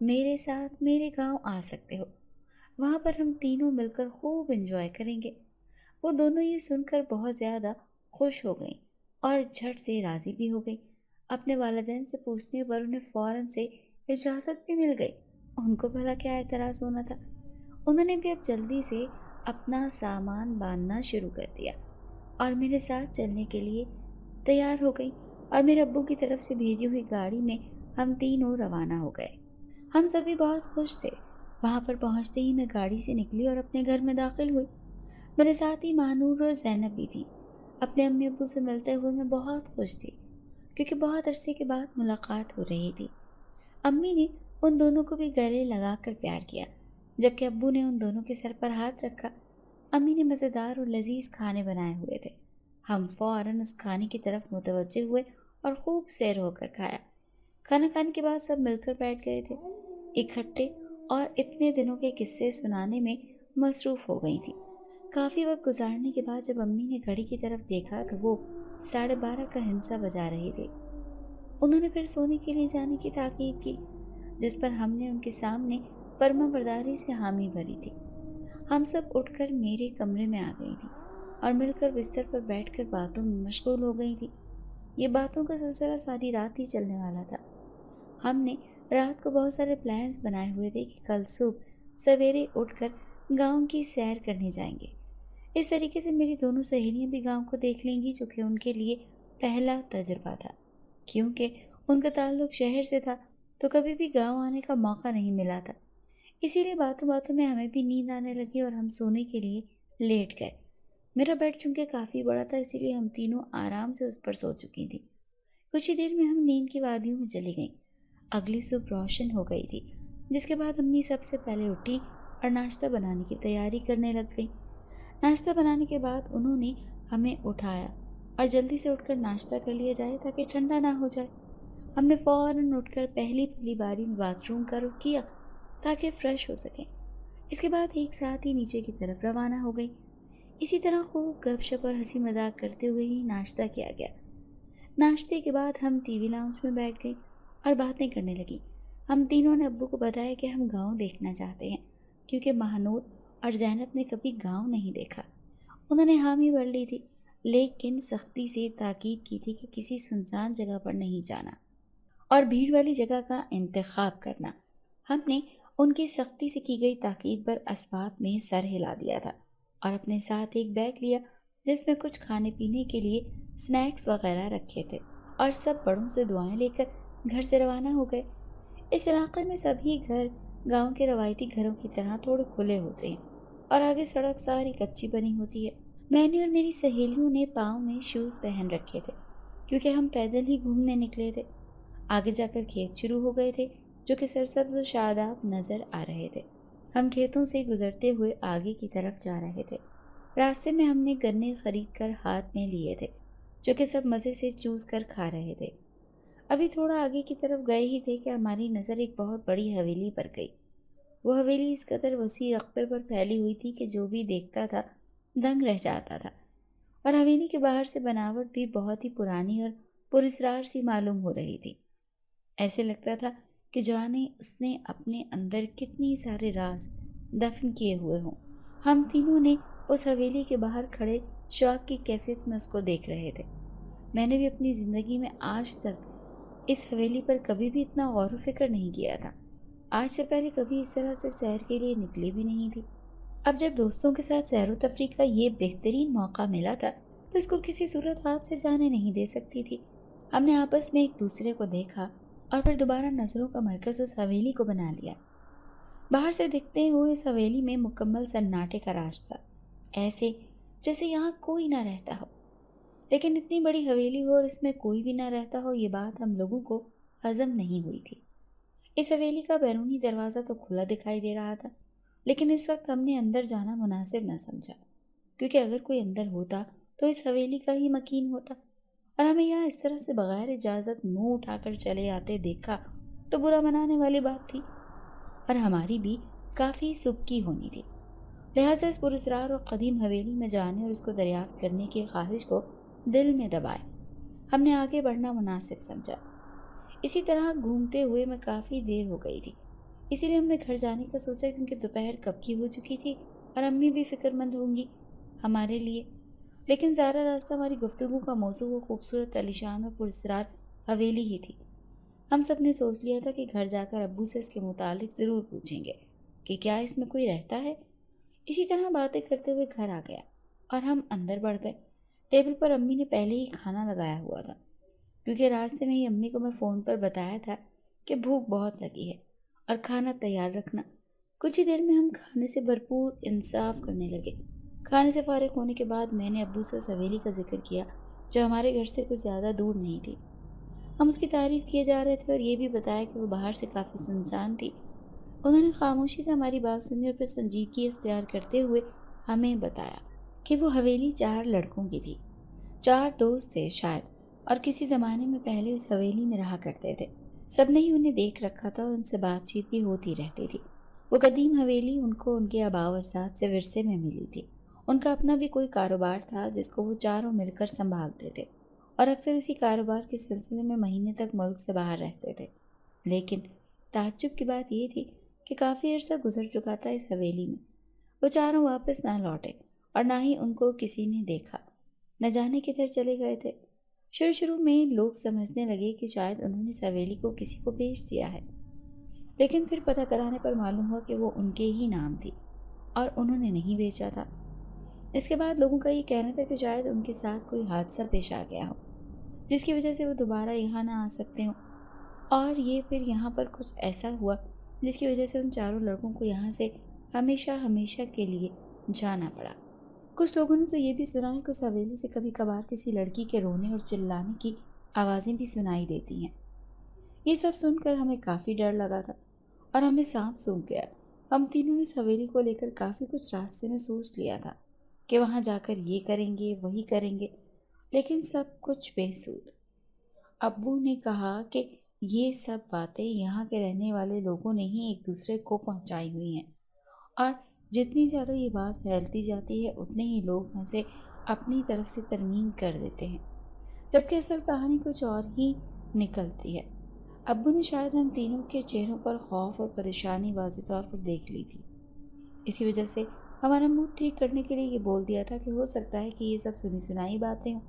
میرے ساتھ میرے گاؤں آ سکتے ہو، وہاں پر ہم تینوں مل کر خوب انجوائے کریں گے۔ وہ دونوں یہ سن کر بہت زیادہ خوش ہو گئیں اور جھٹ سے راضی بھی ہو گئی۔ اپنے والدین سے پوچھنے پر انہیں فوراً سے اجازت بھی مل گئی۔ ان کو بھلا کیا اعتراض ہونا تھا؟ انہوں نے بھی اب جلدی سے اپنا سامان باندھنا شروع کر دیا اور میرے ساتھ چلنے کے لیے تیار ہو گئی، اور میرے ابو کی طرف سے بھیجی ہوئی گاڑی میں ہم تینوں روانہ ہو گئے۔ ہم سبھی بہت خوش تھے۔ وہاں پر پہنچتے ہی میں گاڑی سے نکلی اور اپنے گھر میں داخل ہوئی۔ میرے ساتھ ہی مانور اور زینب بھی تھی۔ اپنے امی ابو سے ملتے ہوئے میں بہت خوش تھی، کیونکہ بہت عرصے کے بعد ملاقات ہو رہی تھی۔ امی نے ان دونوں کو بھی گلے لگا کر پیار کیا، جبکہ ابو نے ان دونوں کے سر پر ہاتھ رکھا۔ امی نے مزیدار اور لذیذ کھانے بنائے ہوئے تھے۔ ہم فوراً اس کھانے کی طرف متوجہ ہوئے اور خوب سیر ہو کر کھایا۔ کھانا کھانے کے بعد سب مل کر بیٹھ گئے تھے، اکٹھے، اور اتنے دنوں کے قصے سنانے میں مصروف ہو گئی تھیں۔ کافی وقت گزارنے کے بعد جب امی نے گھڑی کی طرف دیکھا تو وہ 12:30 کا ہنسا بجا رہی تھی۔ انہوں نے پھر سونے کے لیے جانے کی تاکید کی، جس پر ہم نے ان کے سامنے فرما برداری سے حامی بھری تھی۔ ہم سب اٹھ کر میرے کمرے میں آ گئی تھی اور مل کر بستر پر بیٹھ کر باتوں میں مشغول ہو گئی تھی۔ یہ باتوں کا سلسلہ ساری رات ہی چلنے والا تھا۔ ہم نے رات کو بہت سارے پلانز بنائے ہوئے تھے کہ کل صبح سویرے اٹھ کر گاؤں کی سیر کرنے جائیں گے۔ اس طریقے سے میری دونوں سہیلیاں بھی گاؤں کو دیکھ لیں گی، جو کہ ان کے لیے پہلا تجربہ تھا، کیونکہ ان کا تعلق شہر سے تھا تو کبھی بھی گاؤں آنے کا موقع نہیں ملا تھا۔ اسی لیے باتوں باتوں میں ہمیں بھی نیند آنے لگی اور ہم سونے کے لیے لیٹ گئے۔ میرا بیڈ چونکہ کافی بڑا تھا، اسی لیے ہم تینوں آرام سے اس پر سو چکی تھیں۔ کچھ ہی دیر میں ہم نیند کی وادیوں میں چلی گئیں۔ اگلی صبح روشن ہو گئی تھی، جس کے بعد امی سب سے پہلے اٹھی اور ناشتہ بنانے کی تیاری کرنے لگ گئی۔ ناشتہ بنانے کے بعد انہوں نے ہمیں اٹھایا اور جلدی سے اٹھ کر ناشتہ کر لیا جائے تاکہ ٹھنڈا نہ ہو جائے۔ ہم نے فوراً اٹھ کر پہلی باری باتھ روم کا رخ کیا تاکہ فریش ہو سکیں۔ اس کے بعد ایک ساتھ ہی نیچے کی طرف روانہ ہو گئی۔ اسی طرح خوب گپ شپ اور ہنسی مذاق کرتے ہوئے ہی ناشتہ کیا گیا۔ ناشتے کے بعد ہم ٹی وی لاؤنج میں بیٹھ گئیں اور باتیں کرنے لگیں۔ ہم تینوں نے ابو کو بتایا کہ ہم گاؤں دیکھنا چاہتے ہیں، کیونکہ مہنور اور زینب نے کبھی گاؤں نہیں دیکھا۔ انہوں نے حامی بھر لی تھی، لیکن سختی سے تاکید کی تھی کہ کسی سنسان جگہ پر نہیں جانا اور بھیڑ والی جگہ کا انتخاب کرنا۔ ہم نے ان کی سختی سے کی گئی تاکید پر اسباب میں سر ہلا دیا تھا اور اپنے ساتھ ایک بیگ لیا جس میں کچھ کھانے پینے کے لیے سنیکس وغیرہ رکھے تھے، اور سب بڑوں سے دعائیں لے کر گھر سے روانہ ہو گئے۔ اس علاقے میں سبھی گھر گاؤں کے روایتی گھروں کی طرح تھوڑے کھلے ہوتے ہیں اور آگے سڑک ساری کچی بنی ہوتی ہے۔ میں نے اور میری سہیلیوں نے پاؤں میں شوز پہن رکھے تھے، کیونکہ ہم پیدل ہی گھومنے نکلے تھے۔ آگے جا کر کھیت شروع ہو گئے تھے جو کہ سرسبز و شاداب نظر آ رہے تھے۔ ہم کھیتوں سے گزرتے ہوئے آگے کی طرف جا رہے تھے۔ راستے میں ہم نے گنے خرید کر ہاتھ میں لیے تھے، جو کہ سب مزے سے چوس کر کھا رہے تھے۔ ابھی تھوڑا آگے کی طرف گئے ہی تھے کہ ہماری نظر ایک بہت بڑی حویلی پر گئی۔ وہ حویلی اس قدر وسیع رقبے پر پھیلی ہوئی تھی کہ جو بھی دیکھتا تھا دنگ رہ جاتا تھا، اور حویلی کے باہر سے بناوٹ بھی بہت ہی پرانی اور پراسرار سی معلوم ہو رہی تھی۔ ایسے لگتا تھا کہ جانے اس نے اپنے اندر کتنی سارے راز دفن کیے ہوئے ہوں۔ ہم تینوں نے اس حویلی کے باہر کھڑے شوق کی کیفیت میں اس کو دیکھ رہے تھے۔ میں نے بھی اپنی زندگی میں آج تک اس حویلی پر کبھی بھی اتنا غور و فکر نہیں کیا تھا۔ آج سے پہلے کبھی اس طرح سے سیر کے لیے نکلی بھی نہیں تھی۔ اب جب دوستوں کے ساتھ سیر و تفریح کا یہ بہترین موقع ملا تھا تو اس کو کسی صورت ہاتھ سے جانے نہیں دے سکتی تھی۔ ہم نے آپس میں ایک دوسرے کو دیکھا اور پھر دوبارہ نظروں کا مرکز اس حویلی کو بنا لیا۔ باہر سے دیکھتے ہوئے اس حویلی میں مکمل سناٹے کا راج تھا، ایسے جیسے یہاں کوئی نہ رہتا ہو۔ لیکن اتنی بڑی حویلی ہو اور اس میں کوئی بھی نہ رہتا ہو، یہ بات ہم لوگوں کو ہضم نہیں ہوئی تھی۔ اس حویلی کا بیرونی دروازہ تو کھلا دکھائی دے رہا تھا، لیکن اس وقت ہم نے اندر جانا مناسب نہ سمجھا، کیونکہ اگر کوئی اندر ہوتا تو اس حویلی کا ہی مکین ہوتا، اور ہمیں یہاں اس طرح سے بغیر اجازت منہ اٹھا کر چلے آتے دیکھا تو برا منانے والی بات تھی، اور ہماری بھی کافی سبکی ہونی تھی۔ لہٰذا اس پراسرار اور قدیم حویلی میں جانے اور اس کو دریافت کرنے کی خواہش کو دل میں دبائے ہم نے آگے بڑھنا مناسب سمجھا۔ اسی طرح گھومتے ہوئے میں کافی دیر ہو گئی تھی۔ اسی لیے ہم نے گھر جانے کا سوچا کیونکہ دوپہر کب کی ہو چکی تھی اور امی بھی فکر مند ہوں گی ہمارے لیے۔ لیکن سارا راستہ ہماری گفتگو کا موضوع وہ خوبصورت عالیشان اور پراسرار حویلی ہی تھی۔ ہم سب نے سوچ لیا تھا کہ گھر جا کر ابو سے اس کے متعلق ضرور پوچھیں گے کہ کیا اس میں کوئی رہتا ہے۔ اسی طرح باتیں کرتے ہوئے گھر آ گیا اور ہم اندر بڑھ گئے۔ ٹیبل پر امی نے پہلے ہی کھانا لگایا ہوا تھا، کیونکہ راستے میں ہی امی کو میں فون پر بتایا تھا کہ بھوک بہت لگی ہے اور کھانا تیار رکھنا۔ کچھ ہی دیر میں ہم کھانے سے بھرپور انصاف کرنے لگے۔ کھانے سے فارغ ہونے کے بعد میں نے ابو سے اس حویلی کا ذکر کیا جو ہمارے گھر سے کچھ زیادہ دور نہیں تھی۔ ہم اس کی تعریف کیے جا رہے تھے اور یہ بھی بتایا کہ وہ باہر سے کافی سنسان تھی۔ انہوں نے خاموشی سے ہماری بات سنی اور پھر سنجیدگی اختیار کرتے ہوئے ہمیں بتایا کہ وہ حویلی 4 لڑکوں کی تھی۔ 4 دوست تھے شاید، اور کسی زمانے میں پہلے اس حویلی میں رہا کرتے تھے۔ سب نے ہی انہیں دیکھ رکھا تھا اور ان سے بات چیت بھی ہوتی رہتی تھی۔ وہ قدیم حویلی ان کو ان کے آباء و اجداد سے ورثے میں ملی تھی۔ ان کا اپنا بھی کوئی کاروبار تھا جس کو وہ چاروں مل کر سنبھالتے تھے، اور اکثر اسی کاروبار کے سلسلے میں مہینے تک ملک سے باہر رہتے تھے۔ لیکن تعجب کی بات یہ تھی کہ کافی عرصہ گزر چکا تھا اس حویلی میں، وہ چاروں واپس نہ لوٹے اور نہ ہی ان کو کسی نے دیکھا، نہ جانے کدھر چلے گئے تھے۔ شروع میں لوگ سمجھنے لگے کہ شاید انہوں نے اس حویلی کو کسی کو بیچ دیا ہے، لیکن پھر پتہ کرانے پر معلوم ہوا کہ وہ ان کے ہی نام تھی اور انہوں نے نہیں بیچا تھا۔ اس کے بعد لوگوں کا یہ کہنا تھا کہ شاید ان کے ساتھ کوئی حادثہ پیش آ گیا ہو جس کی وجہ سے وہ دوبارہ یہاں نہ آ سکتے ہوں، اور یہ پھر یہاں پر کچھ ایسا ہوا جس کی وجہ سے ان چاروں لڑکوں کو یہاں سے ہمیشہ کے لیے جانا پڑا۔ کچھ لوگوں نے تو یہ بھی سنا ہے کہ اس حویلی سے کبھی کبھار کسی لڑکی کے رونے اور چلانے کی آوازیں بھی سنائی دیتی ہیں۔ یہ سب سن کر ہمیں کافی ڈر لگا تھا اور ہمیں سانپ سونکھ گیا۔ ہم تینوں نے اس حویلی کو لے کر کافی کچھ راستے میں سوچ لیا تھا کہ وہاں جا کر یہ کریں گے وہی کریں گے، لیکن سب کچھ بے سود۔ ابو نے کہا کہ یہ سب باتیں یہاں کے رہنے والے لوگوں نے ہی ایک دوسرے کو پہنچائی ہوئی ہیں، اور جتنی زیادہ یہ بات پھیلتی جاتی ہے اتنے ہی لوگ میں سے اپنی طرف سے ترمیم کر دیتے ہیں، جبکہ اصل کہانی کچھ اور ہی نکلتی ہے۔ ابو نے شاید ہم تینوں کے چہروں پر خوف اور پریشانی واضح طور پر دیکھ لی تھی۔ اسی وجہ سے ہمارا موڈ ٹھیک کرنے کے لیے یہ بول دیا تھا کہ ہو سکتا ہے کہ یہ سب سنی سنائی باتیں ہوں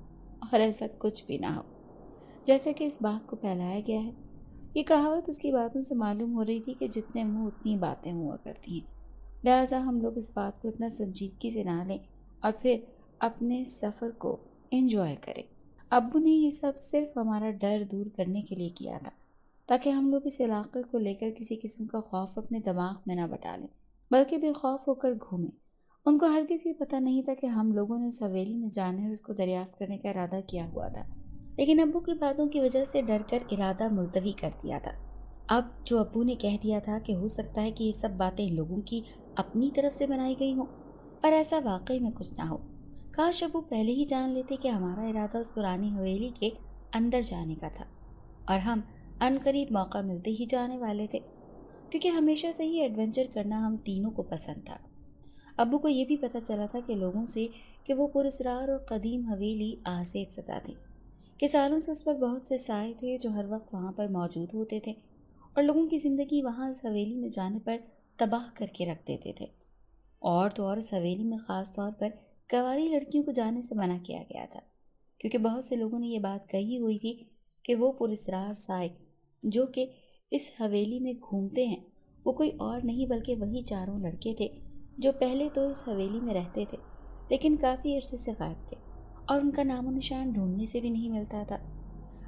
اور ایسا کچھ بھی نہ ہو جیسا کہ اس بات کو پھیلایا گیا ہے۔ یہ کہاوت اس کی باتوں سے معلوم ہو رہی تھی کہ جتنے منہ اتنی باتیں ہوا کرتی ہیں، لہٰذا ہم لوگ اس بات کو اتنا سنجیدگی سے نہ لیں اور پھر اپنے سفر کو انجوائے کریں۔ ابو نے یہ سب صرف ہمارا ڈر دور کرنے کے لیے کیا تھا، تاکہ ہم لوگ اس علاقے کو لے کر کسی قسم کا خوف اپنے دماغ میں نہ بٹا لیں، بلکہ بے خوف ہو کر گھومیں۔ ان کو ہرگز یہ پتہ نہیں تھا کہ ہم لوگوں نے اس حویلی میں جانے اور اس کو دریافت کرنے کا ارادہ کیا ہوا تھا، لیکن ابو کی باتوں کی وجہ سے ڈر کر ارادہ ملتوی کر دیا تھا۔ اب جو ابو نے کہہ دیا تھا کہ ہو سکتا ہے کہ یہ سب باتیں لوگوں کی اپنی طرف سے بنائی گئی ہوں اور ایسا واقعی میں کچھ نہ ہو۔ کاش ابو پہلے ہی جان لیتے کہ ہمارا ارادہ اس پرانی حویلی کے اندر جانے کا تھا، اور ہم عنقریب موقع ملتے ہی جانے والے تھے، کیونکہ ہمیشہ سے ہی ایڈونچر کرنا ہم تینوں کو پسند تھا۔ ابو کو یہ بھی پتہ چلا تھا کہ لوگوں سے کہ وہ پراسرار اور قدیم حویلی آسیب زدہ تھی، کہ سالوں سے اس پر بہت سے سائے تھے جو ہر وقت وہاں پر موجود ہوتے تھے اور لوگوں کی زندگی وہاں اس حویلی میں جانے پر تباہ کر کے رکھ دیتے تھے۔ اور تو اور اس حویلی میں خاص طور پر کنواری لڑکیوں کو جانے سے منع کیا گیا تھا، کیونکہ بہت سے لوگوں نے یہ بات کہی ہوئی تھی کہ وہ پراسرار سائے جو کہ اس حویلی میں گھومتے ہیں وہ کوئی اور نہیں بلکہ وہی چاروں لڑکے تھے جو پہلے تو اس حویلی میں رہتے تھے لیکن کافی عرصے سے غائب تھے، اور ان کا نام و نشان ڈھونڈنے سے بھی نہیں ملتا تھا۔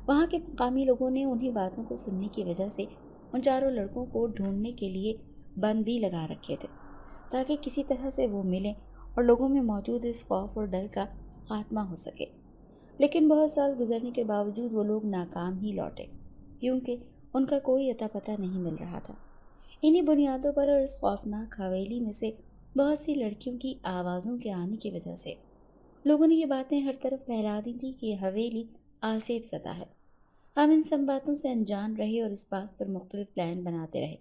وہاں کے مقامی لوگوں نے انہی باتوں کو سننے کی وجہ سے ان چاروں لڑکوں کو ڈھونڈنے کے لیے بند بھی لگا رکھے تھے، تاکہ کسی طرح سے وہ ملیں اور لوگوں میں موجود اس خوف اور ڈر کا خاتمہ ہو سکے۔ لیکن بہت سال گزرنے کے باوجود وہ لوگ ناکام ہی لوٹے، کیونکہ ان کا کوئی اتا پتہ نہیں مل رہا تھا۔ انہی بنیادوں پر اور اس خوفناک حویلی میں سے بہت سی لڑکیوں کی آوازوں کے آنے کی وجہ سے لوگوں نے یہ باتیں ہر طرف پھیلا دی تھی کہ یہ حویلی آسیب زدہ ہے۔ ہم ان سب باتوں سے انجان رہے اور اس بات پر مختلف پلان بناتے رہے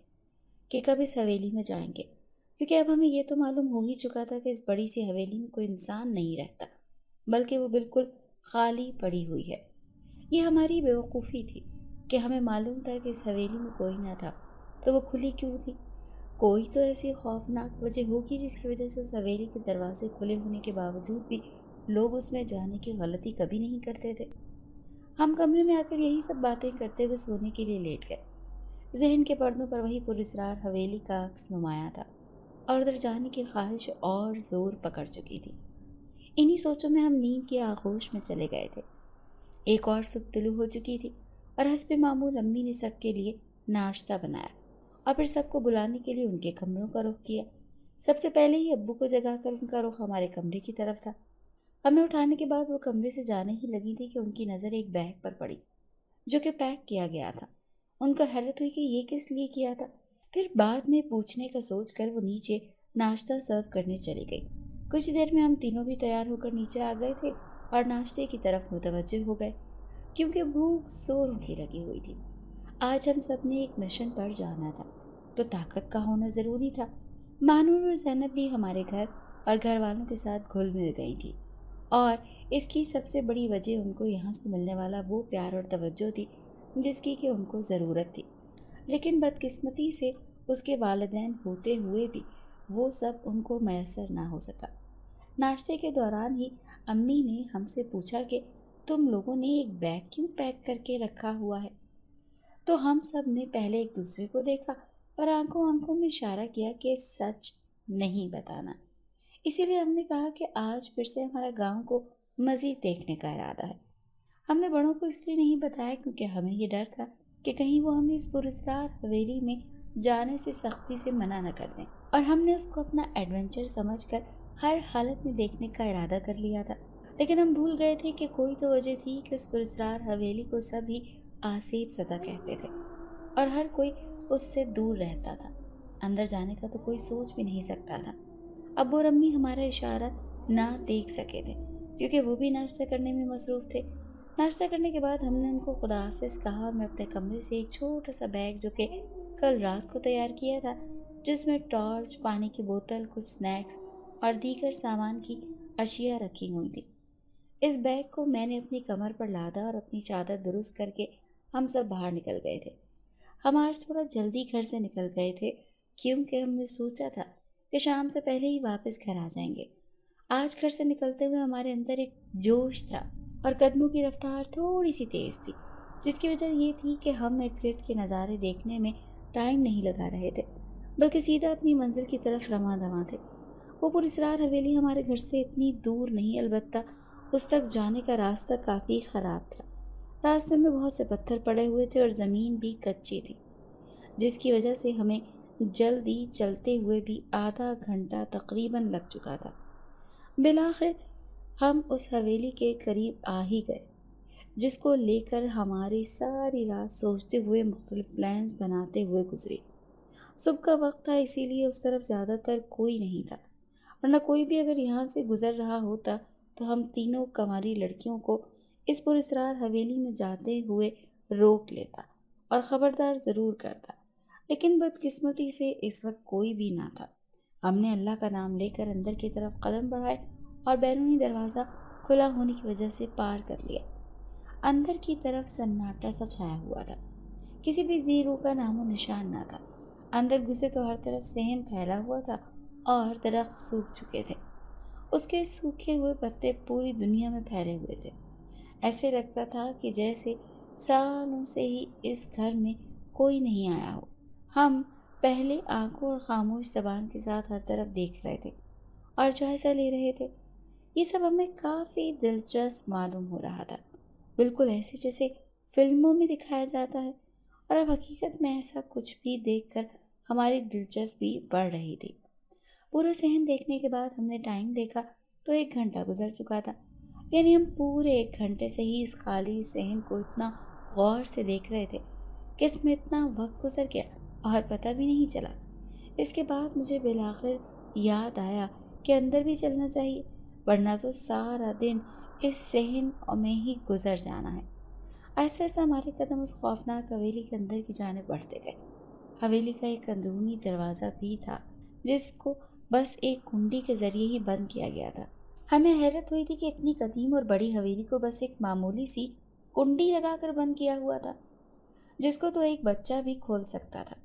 کہ کب اس حویلی میں جائیں گے، کیونکہ اب ہمیں یہ تو معلوم ہو ہی چکا تھا کہ اس بڑی سی حویلی میں کوئی انسان نہیں رہتا، بلکہ وہ بالکل خالی پڑی ہوئی ہے۔ یہ ہماری بیوقوفی تھی کہ ہمیں معلوم تھا کہ اس حویلی میں کوئی نہ تھا، تو وہ کھلی کیوں تھی؟ کوئی تو ایسی خوفناک وجہ ہوگی جس کی وجہ سے اس حویلی کے دروازے کھلے ہونے کے باوجود بھی لوگ اس میں جانے کی غلطی کبھی نہیں کرتے تھے۔ ہم کمرے میں آ کر یہی سب باتیں کرتے ہوئے سونے کے لیے لیٹ گئے۔ ذہن کے پردوں پر وہی پراسرار حویلی کا عکس نمایاں تھا اور ادھر جانے کی خواہش اور زور پکڑ چکی تھی۔ انہی سوچوں میں ہم نیند کے آغوش میں چلے گئے تھے۔ ایک اور صبح طلوع ہو چکی تھی اور حسب معمول امی نے سب کے لیے ناشتہ بنایا اور پھر سب کو بلانے کے لیے ان کے کمروں کا رخ کیا۔ سب سے پہلے ہی ابو کو جگا کر ان کا رخ ہمارے کمرے کی طرف تھا۔ ہمیں اٹھانے کے بعد وہ کمرے سے جانے ہی لگی تھی کہ ان کی نظر ایک بیگ پر پڑی جو کہ پیک کیا گیا تھا۔ ان کو حیرت ہوئی کہ یہ کس لیے کیا تھا۔ پھر بعد میں پوچھنے کا سوچ کر وہ نیچے ناشتہ سرو کرنے چلی گئی۔ کچھ دیر میں ہم تینوں بھی تیار ہو کر نیچے آ گئے تھے اور ناشتے کی طرف متوجہ ہو گئے کیونکہ بھوک زوروں کی لگی ہوئی تھی۔ آج ہم سب نے ایک مشن پر جانا تھا تو طاقت کا ہونا ضروری تھا۔ مانور اور زینب بھی ہمارے گھر اور گھر والوں کے ساتھ گھل مل گئی تھی اور اس کی سب سے بڑی وجہ ان کو یہاں سے ملنے والا وہ پیار اور توجہ تھی جس کی کہ ان کو ضرورت تھی، لیکن بدقسمتی سے اس کے والدین ہوتے ہوئے بھی وہ سب ان کو میسر نہ ہو سکا۔ ناشتے کے دوران ہی امی نے ہم سے پوچھا کہ تم لوگوں نے ایک بیگ کیوں پیک کر کے رکھا ہوا ہے؟ تو ہم سب نے پہلے ایک دوسرے کو دیکھا اور آنکھوں میں اشارہ کیا کہ سچ نہیں بتانا۔ اسی لیے ہم نے کہا کہ آج پھر سے ہمارا گاؤں کو مزید دیکھنے کا ارادہ ہے۔ ہم نے بڑوں کو اس لیے نہیں بتایا کیونکہ ہمیں یہ ڈر تھا کہ کہیں وہ ہمیں اس پراسرار حویلی میں جانے سے سختی سے منع نہ کر دیں، اور ہم نے اس کو اپنا ایڈونچر سمجھ کر ہر حالت میں دیکھنے کا ارادہ کر لیا تھا۔ لیکن ہم بھول گئے تھے کہ کوئی تو وجہ تھی کہ اس پراسرار حویلی کو سب ہی آسیب زدہ کہتے تھے اور ہر کوئی اس سے دور رہتا تھا۔ اندر جانے کا تو کوئی سوچ بھی نہیں سکتا تھا۔ ابو اور امی ہمارا اشارہ نہ دیکھ سکے تھے کیونکہ وہ بھی ناشتہ کرنے میں مصروف تھے۔ ناشتہ کرنے کے بعد ہم نے ان کو خدا حافظ کہا اور میں اپنے کمرے سے ایک چھوٹا سا بیگ جو کہ کل رات کو تیار کیا تھا، جس میں ٹارچ، پانی کی بوتل، کچھ سنیکس اور دیگر سامان کی اشیاء رکھی ہوئی تھی، اس بیگ کو میں نے اپنی کمر پر لادا اور اپنی چادر درست کر کے ہم سب باہر نکل گئے تھے۔ ہم آج تھوڑا جلدی گھر سے نکل گئے تھے کیونکہ ہم نے سوچا تھا کہ شام سے پہلے ہی واپس گھر آ جائیں گے۔ آج گھر سے نکلتے ہوئے ہمارے اندر ایک جوش تھا اور قدموں کی رفتار تھوڑی سی تیز تھی، جس کی وجہ یہ تھی کہ ہم ارد گرد کے نظارے دیکھنے میں ٹائم نہیں لگا رہے تھے بلکہ سیدھا اپنی منزل کی طرف رواں دواں تھے۔ وہ پراسرار حویلی ہمارے گھر سے اتنی دور نہیں، البتہ اس تک جانے کا راستہ کافی خراب تھا۔ راستے میں بہت سے پتھر پڑے ہوئے تھے اور زمین بھی کچی تھی، جس کی وجہ سے ہمیں جلدی چلتے ہوئے بھی آدھا گھنٹہ تقریباً لگ چکا تھا۔ بالآخر ہم اس حویلی کے قریب آ ہی گئے جس کو لے کر ہماری ساری رات سوچتے ہوئے مختلف پلانز بناتے ہوئے گزری۔ صبح کا وقت تھا، اسی لیے اس طرف زیادہ تر کوئی نہیں تھا، ورنہ کوئی بھی اگر یہاں سے گزر رہا ہوتا تو ہم تینوں کنواری لڑکیوں کو اس پراسرار حویلی میں جاتے ہوئے روک لیتا اور خبردار ضرور کرتا، لیکن بدقسمتی سے اس وقت کوئی بھی نہ تھا۔ ہم نے اللہ کا نام لے کر اندر کی طرف قدم بڑھائے اور بیرونی دروازہ کھلا ہونے کی وجہ سے پار کر لیا۔ اندر کی طرف سناٹا سا چھایا ہوا تھا، کسی بھی ذی روح کا نام و نشان نہ تھا۔ اندر گھسے تو ہر طرف صحن پھیلا ہوا تھا اور درخت سوکھ چکے تھے، اس کے سوکھے ہوئے پتے پوری دنیا میں پھیلے ہوئے تھے۔ ایسے لگتا تھا کہ جیسے سالوں سے ہی اس گھر میں کوئی نہیں آیا ہو۔ ہم پہلے آنکھوں اور خاموش زبان کے ساتھ ہر طرف دیکھ رہے تھے اور جائزہ لے رہے تھے۔ یہ سب ہمیں کافی دلچسپ معلوم ہو رہا تھا، بالکل ایسے جیسے فلموں میں دکھایا جاتا ہے، اور اب حقیقت میں ایسا کچھ بھی دیکھ کر ہماری دلچسپی بڑھ رہی تھی۔ پورا صحن دیکھنے کے بعد ہم نے ٹائم دیکھا تو 1 گھنٹہ گزر چکا تھا، یعنی ہم پورے 1 گھنٹے سے ہی اس خالی صحن کو اتنا غور سے دیکھ رہے تھے کہ اس میں اتنا وقت گزر گیا اور پتہ بھی نہیں چلا۔ اس کے بعد مجھے بالآخر یاد آیا کہ اندر بھی چلنا چاہیے، ورنہ تو سارا دن اس صحن میں ہی گزر جانا ہے۔ ایسے ایسے ہمارے قدم اس خوفناک حویلی کے اندر کی جانب بڑھتے گئے۔ حویلی کا ایک اندرونی دروازہ بھی تھا جس کو بس ایک کنڈی کے ذریعے ہی بند کیا گیا تھا۔ ہمیں حیرت ہوئی تھی کہ اتنی قدیم اور بڑی حویلی کو بس ایک معمولی سی کنڈی لگا کر بند کیا ہوا تھا، جس کو تو ایک بچہ بھی کھول سکتا تھا،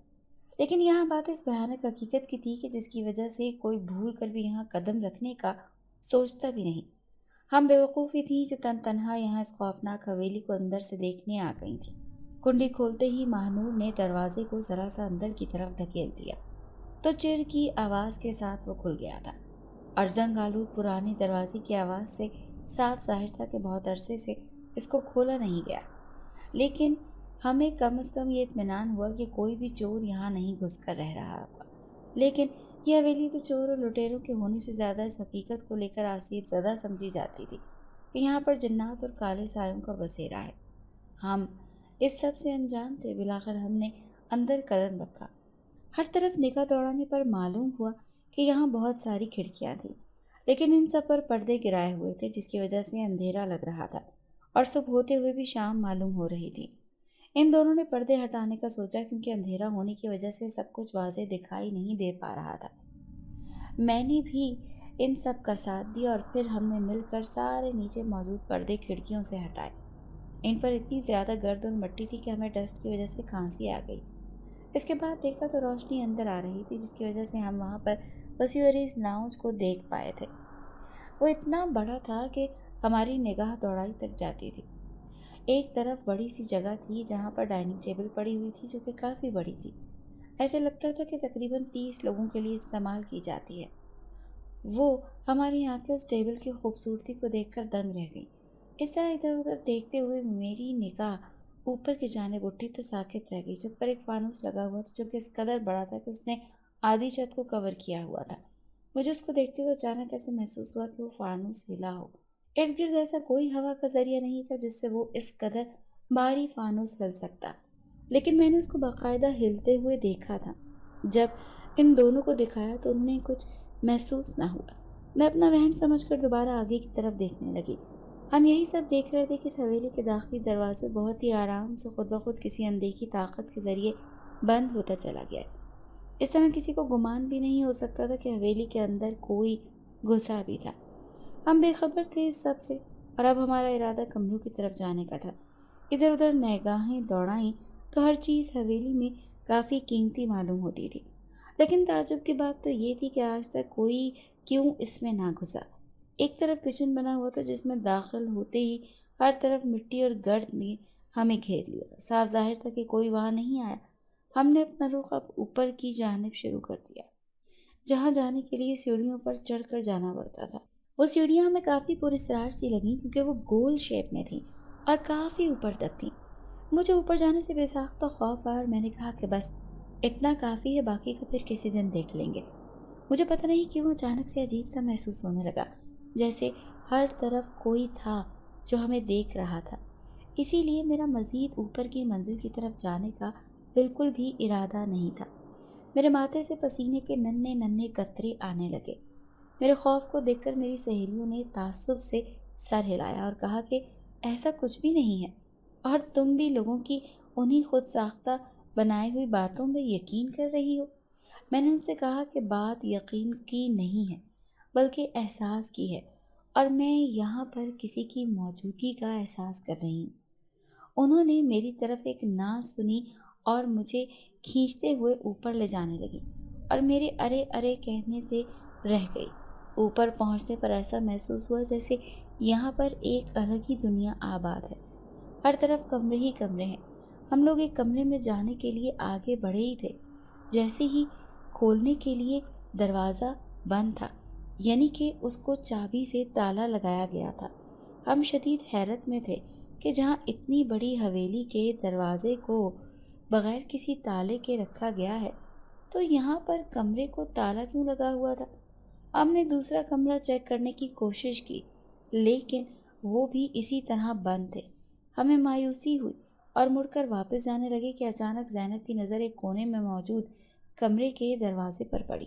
لیکن یہاں بات اس بھیانک حقیقت کی تھی کہ جس کی وجہ سے کوئی بھول کر بھی یہاں قدم رکھنے کا سوچتا بھی نہیں۔ ہم بیوقوفی تھیں جو تنہا یہاں اس خوفناک حویلی کو اندر سے دیکھنے آ گئی تھیں۔ کنڈی کھولتے ہی ماہنور نے دروازے کو ذرا سا اندر کی طرف دھکیل دیا تو چر کی آواز کے ساتھ وہ کھل گیا تھا، اور زنگ آلود پرانے دروازے کی آواز سے صاف ظاہر تھا کہ بہت عرصے سے اس کو کھولا نہیں گیا۔ لیکن ہمیں کم از کم یہ اطمینان ہوا کہ کوئی بھی چور یہاں نہیں گھس کر رہ رہا ہوگا۔ لیکن یہ حویلی تو چور اور لٹیروں کے ہونے سے زیادہ اس حقیقت کو لے کر آسیب زدہ سمجھی جاتی تھی کہ یہاں پر جنات اور کالے سایوں کا بسیرا ہے۔ ہم اس سب سے انجان تھے۔ بالآخر ہم نے اندر قدم رکھا۔ ہر طرف نگاہ دوڑانے پر معلوم ہوا کہ یہاں بہت ساری کھڑکیاں تھیں، لیکن ان سب پر پردے گرائے ہوئے تھے، جس کی وجہ سے اندھیرا لگ رہا تھا اور صبح ہوتے ہوئے بھی شام معلوم ہو رہی تھی۔ ان دونوں نے پردے ہٹانے کا سوچا کیونکہ اندھیرا ہونے کی وجہ سے سب کچھ واضح دکھائی نہیں دے پا رہا تھا۔ میں نے بھی ان سب کا ساتھ دیا اور پھر ہم نے مل کر سارے نیچے موجود پردے کھڑکیوں سے ہٹائے۔ ان پر اتنی زیادہ گرد اور مٹی تھی کہ ہمیں ڈسٹ کی وجہ سے کھانسی آ گئی۔ اس کے بعد دیکھا تو روشنی اندر آ رہی تھی، جس کی وجہ سے ہم وہاں پر وسیع و عریض لاؤنج کو دیکھ پائے تھے۔ وہ اتنا بڑا تھا کہ ہماری نگاہ دوڑائی تک جاتی تھی۔ ایک طرف بڑی سی جگہ تھی جہاں پر ڈائننگ ٹیبل پڑی ہوئی تھی، جو کہ کافی بڑی تھی۔ ایسے لگتا تھا کہ تقریباً 30 لوگوں کے لیے استعمال کی جاتی ہے۔ وہ ہماری آنکھیں اس ٹیبل کی خوبصورتی کو دیکھ کر دنگ رہ گئیں۔ اس طرح ادھر ادھر دیکھتے ہوئے میری نگاہ اوپر کی جانب اٹھی تو ساکت رہ گئی۔ چھت پر ایک فانوس لگا ہوا تھا جو کہ اس قدر بڑا تھا کہ اس نے آدھی چھت کو کور کیا ہوا تھا۔ مجھے اس کو دیکھتے ہوئے اچانک ایسے محسوس ہوا کہ وہ فانوس ہلا ہو۔ ارد گرد ایسا کوئی ہوا کا ذریعہ نہیں تھا جس سے وہ اس قدر بھاری فانوس ہل سکتا، لیکن میں نے اس کو باقاعدہ ہلتے ہوئے دیکھا تھا۔ جب ان دونوں کو دکھایا تو انہیں کچھ محسوس نہ ہوا۔ میں اپنا وہم سمجھ کر دوبارہ آگے کی طرف دیکھنے لگی۔ ہم یہی سب دیکھ رہے تھے کہ اس حویلی کے داخلی دروازے بہت ہی آرام سے خود بخود کسی اندیکھی طاقت کے ذریعے بند ہوتا چلا گیا۔ اس طرح کسی کو گمان بھی نہیں ہو سکتا تھا کہ حویلی کے اندر کوئی گھسا بھی تھا۔ ہم بے خبر تھے اس سب سے، اور اب ہمارا ارادہ کمروں کی طرف جانے کا تھا۔ ادھر ادھر نگاہیں دوڑائیں تو ہر چیز حویلی میں کافی قیمتی معلوم ہوتی تھی، لیکن تعجب کی بات تو یہ تھی کہ آج تک کوئی کیوں اس میں نہ گھسا۔ ایک طرف کچن بنا ہوا تھا جس میں داخل ہوتے ہی ہر طرف مٹی اور گرد نے ہمیں گھیر لیا۔ صاف ظاہر تھا کہ کوئی وہاں نہیں آیا۔ ہم نے اپنا رخ اب اوپر کی جانب شروع کر دیا، جہاں جانے کے لیے سیڑھیوں پر چڑھ کر جانا پڑتا تھا۔ وہ سیڑھیاں ہمیں کافی پراسرار سی لگیں کیونکہ وہ گول شیپ میں تھیں اور کافی اوپر تک تھیں۔ مجھے اوپر جانے سے بے ساختہ خوف آیا اور میں نے کہا کہ بس اتنا کافی ہے، باقی کا پھر کسی دن دیکھ لیں گے۔ مجھے پتہ نہیں کیوں اچانک سے عجیب سا محسوس ہونے لگا، جیسے ہر طرف کوئی تھا جو ہمیں دیکھ رہا تھا۔ اسی لیے میرا مزید اوپر کی منزل کی طرف جانے کا بالکل بھی ارادہ نہیں تھا۔ میرے ماتھے سے پسینے کے ننھے ننھے قطرے آنے لگے۔ میرے خوف کو دیکھ کر میری سہیلیوں نے تعصب سے سر ہلایا اور کہا کہ ایسا کچھ بھی نہیں ہے، اور تم بھی لوگوں کی انہی خود ساختہ بنائی ہوئی باتوں میں یقین کر رہی ہو۔ میں نے ان سے کہا کہ بات یقین کی نہیں ہے بلکہ احساس کی ہے، اور میں یہاں پر کسی کی موجودگی کا احساس کر رہی ہوں۔ انہوں نے میری طرف ایک نہ سنی اور مجھے کھینچتے ہوئے اوپر لے جانے لگی، اور میرے ارے ارے کہنے سے رہ گئی۔ اوپر پہنچنے پر ایسا محسوس ہوا جیسے یہاں پر ایک الگ ہی دنیا آباد ہے۔ ہر طرف کمرے ہی کمرے ہیں۔ ہم لوگ ایک کمرے میں جانے کے لیے آگے بڑھے ہی تھے، جیسے ہی کھولنے کے لیے دروازہ بند تھا، یعنی کہ اس کو چابی سے تالا لگایا گیا تھا۔ ہم شدید حیرت میں تھے کہ جہاں اتنی بڑی حویلی کے دروازے کو بغیر کسی تالے کے رکھا گیا ہے تو یہاں پر کمرے کو تالا کیوں لگا ہوا تھا۔ ہم نے دوسرا کمرہ چیک کرنے کی کوشش کی، لیکن وہ بھی اسی طرح بند تھے۔ ہمیں مایوسی ہوئی اور مڑ کر واپس جانے لگے کہ اچانک زینب کی نظر ایک کونے میں موجود کمرے کے دروازے پر پڑی،